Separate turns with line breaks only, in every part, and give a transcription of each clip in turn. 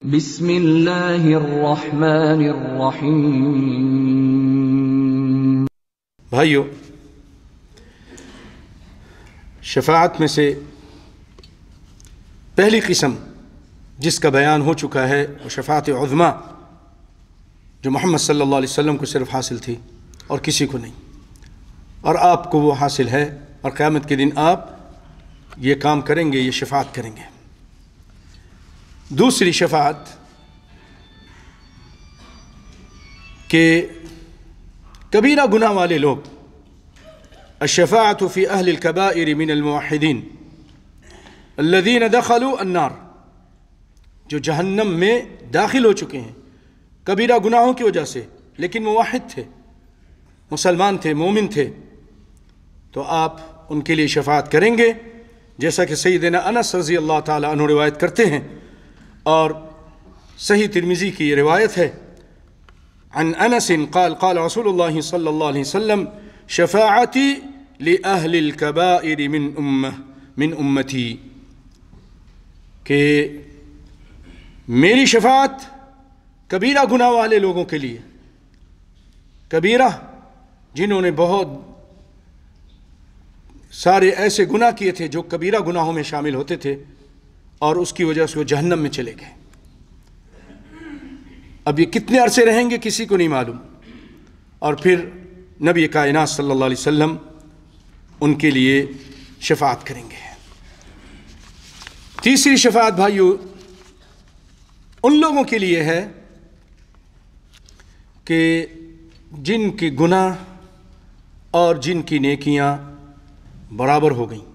بسم اللہ الرحمن الرحیم۔
بھائیو، شفاعت میں سے پہلی قسم جس کا بیان ہو چکا ہے وہ شفاعت عظمیٰ، جو محمد صلی اللہ علیہ وسلم کو صرف حاصل تھی اور کسی کو نہیں، اور آپ کو وہ حاصل ہے، اور قیامت کے دن آپ یہ کام کریں گے، یہ شفاعت کریں گے۔ دوسری شفاعت کہ کبیرہ گناہ والے لوگ، الشفاعت فی اہل الکبائر من الموحدین الذین دخلوا النار، جو جہنم میں داخل ہو چکے ہیں کبیرہ گناہوں کی وجہ سے، لیکن موحد تھے، مسلمان تھے، مومن تھے، تو آپ ان کے لیے شفاعت کریں گے، جیسا کہ سیدنا انس رضی اللہ تعالی عنہ روایت کرتے ہیں، اور صحیح ترمذی کی یہ روایت ہے، عن انس قال قال رسول اللہ صلی اللہ علیہ وسلم شفاعتی لأہل الکبائر من امتی، کہ میری شفاعت کبیرہ گناہ والے لوگوں کے لیے، کبیرہ جنہوں نے بہت سارے ایسے گناہ کیے تھے جو کبیرہ گناہوں میں شامل ہوتے تھے، اور اس کی وجہ سے وہ جہنم میں چلے گئے۔ اب یہ کتنے عرصے رہیں گے کسی کو نہیں معلوم، اور پھر نبی کائنات صلی اللہ علیہ وسلم ان کے لیے شفاعت کریں گے۔ تیسری شفاعت بھائیو ان لوگوں کے لیے ہے کہ جن کی گناہ اور جن کی نیکیاں برابر ہو گئیں۔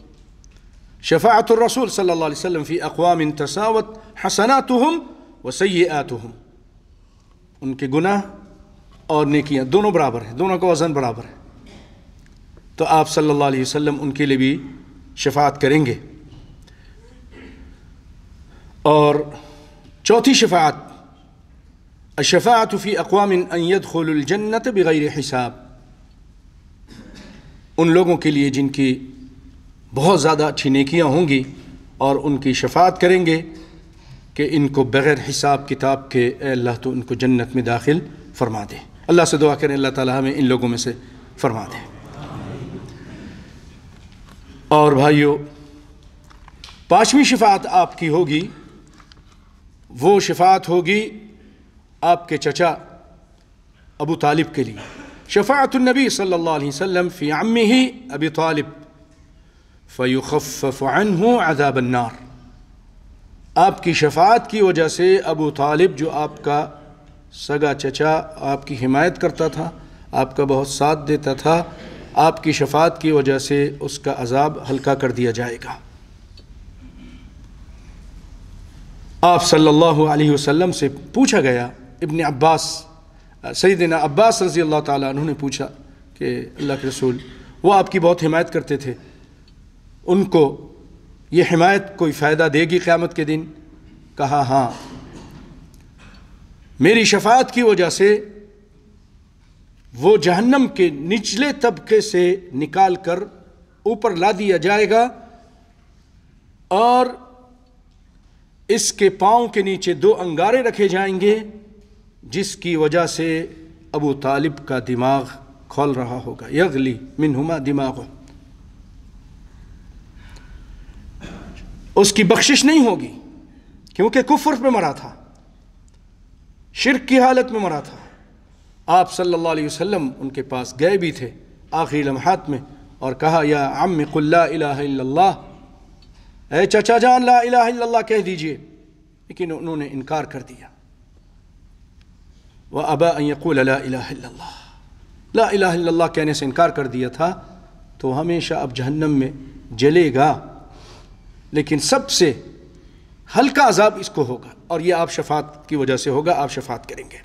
شفاعت الرسول صلی اللہ علیہ وسلم فی اقوام تساوت حسناتہم وسیئاتہم، ان کے گناہ اور نیکیاں دونوں برابر ہیں، دونوں کا وزن برابر ہے، تو آپ صلی اللہ علیہ وسلم ان کے لیے بھی شفاعت کریں گے۔ اور چوتھی شفاعت الشفاعت فی اقوام ان يدخلوا الجنۃ بغیر حساب، ان لوگوں کے لیے جن کی بہت زیادہ اچھی نیکیاں ہوں گی، اور ان کی شفاعت کریں گے کہ ان کو بغیر حساب کتاب کے اے اللہ تو ان کو جنت میں داخل فرما دے۔ اللہ سے دعا کریں اللہ تعالیٰ ہمیں ان لوگوں میں سے فرما دے۔ اور بھائیو، پانچویں شفاعت آپ کی ہوگی، وہ شفاعت ہوگی آپ کے چچا ابو طالب کے لیے، شفاعت النبی صلی اللہ علیہ وسلم فی عمہ ابی طالب فیخفف عنہ عذاب النار، آپ کی شفاعت کی وجہ سے ابو طالب جو آپ کا سگا چچا آپ کی حمایت کرتا تھا، آپ کا بہت ساتھ دیتا تھا، آپ کی شفاعت کی وجہ سے اس کا عذاب ہلکا کر دیا جائے گا۔ آپ صلی اللہ علیہ وسلم سے پوچھا گیا، ابن عباس سیدنا عباس رضی اللہ تعالیٰ عنہ نے پوچھا کہ اللہ کے رسول، وہ آپ کی بہت حمایت کرتے تھے، ان کو یہ حمایت کوئی فائدہ دے گی قیامت کے دن؟ کہا ہاں، میری شفاعت کی وجہ سے وہ جہنم کے نچلے طبقے سے نکال کر اوپر لا دیا جائے گا، اور اس کے پاؤں کے نیچے دو انگارے رکھے جائیں گے، جس کی وجہ سے ابو طالب کا دماغ کھول رہا ہوگا، یغلی منہما دماغہ، اس کی بخشش نہیں ہوگی، کیونکہ کفر پہ مرا تھا، شرک کی حالت میں مرا تھا۔ آپ صلی اللہ علیہ وسلم ان کے پاس گئے بھی تھے آخری لمحات میں، اور کہا یا عم قل لا الہ الا اللہ، اے چچا جان لا الہ الا اللہ کہہ دیجئے، لیکن انہوں نے انکار کر دیا، وَأَبَى أَن يَقُولَ لَا إِلَهَ إِلَّا اللَّهِ، لا الہ الا اللہ کہنے سے انکار کر دیا تھا، تو ہمیشہ اب جہنم میں جلے گا، لیکن سب سے ہلکا عذاب اس کو ہوگا، اور یہ آپ شفاعت کی وجہ سے ہوگا، آپ شفاعت کریں گے۔